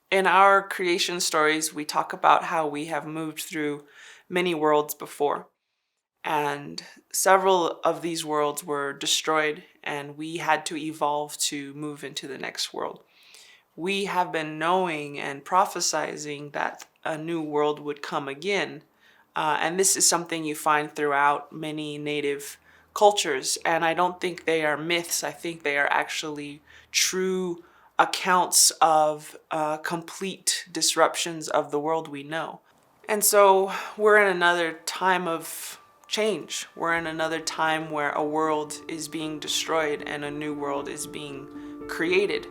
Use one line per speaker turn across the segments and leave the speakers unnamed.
In our creation stories, we talk about how we have moved through many worlds before, and several of these worlds were destroyed, and we had to evolve to move into the next world. We have been knowing and prophesizing that a new world would come again, and this is something you find throughout many native cultures, and I don't think they are myths. I think they are actually true accounts of complete disruptions of the world we know. And so we're in another time of change. We're in another time where a world is being destroyed and a new world is being created.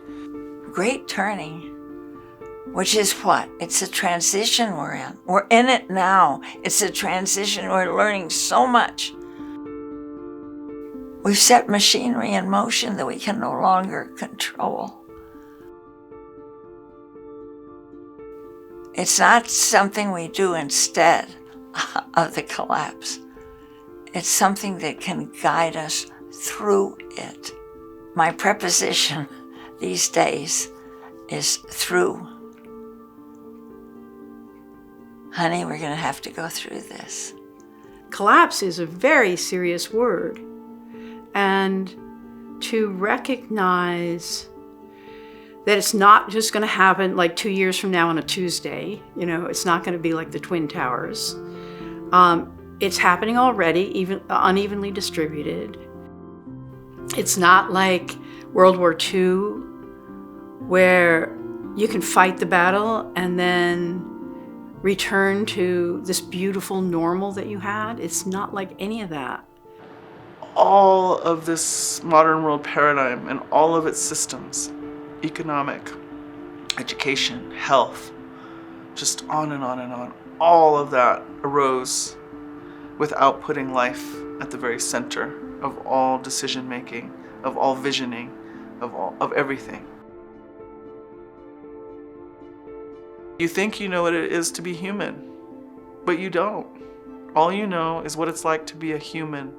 Great turning, which is what? It's a transition we're in. We're in it now. It's a transition. We're learning so much. We've set machinery in motion that we can no longer control. It's not something we do instead of the collapse. It's something that can guide us through it. My preposition these days is through. Honey, we're going to have to go through this.
Collapse is a very serious word. And to recognize that it's not just going to happen like 2 years from now on a Tuesday. It's not going to be like the Twin Towers. It's happening already, even unevenly distributed. It's not like World War II, where you can fight the battle and then return to this beautiful normal that you had. It's not like any of that.
All of this modern world paradigm and all of its systems, economic, education, health, just on and on and on, all of that arose without putting life at the very center of all decision making, of all visioning, of everything. You think you know what it is to be human, but you don't. All you know is what it's like to be a human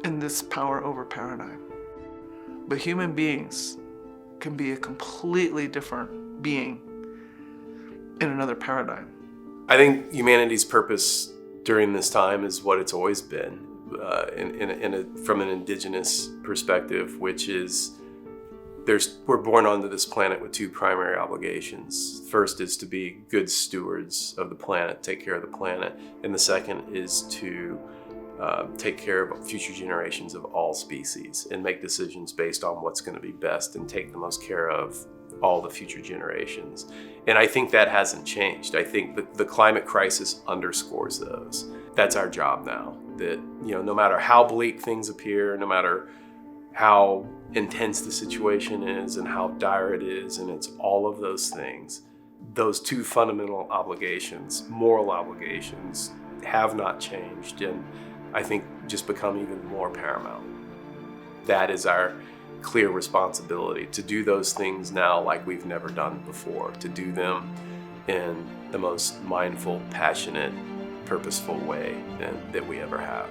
in this power over paradigm. But human beings can be a completely different being in another paradigm.
I think humanity's purpose during this time is what it's always been, from an indigenous perspective, which is we're born onto this planet with two primary obligations. First is to be good stewards of the planet, take care of the planet, and the second is to take care of future generations of all species and make decisions based on what's going to be best and take the most care of all the future generations. And I think that hasn't changed. I think that the climate crisis underscores those. That's our job now. That, no matter how bleak things appear, no matter how intense the situation is and how dire it is, and it's all of those things, those two fundamental obligations, moral obligations, have not changed, and I think just become even more paramount. That is our clear responsibility, to do those things now like we've never done before, to do them in the most mindful, passionate, purposeful way that we ever have.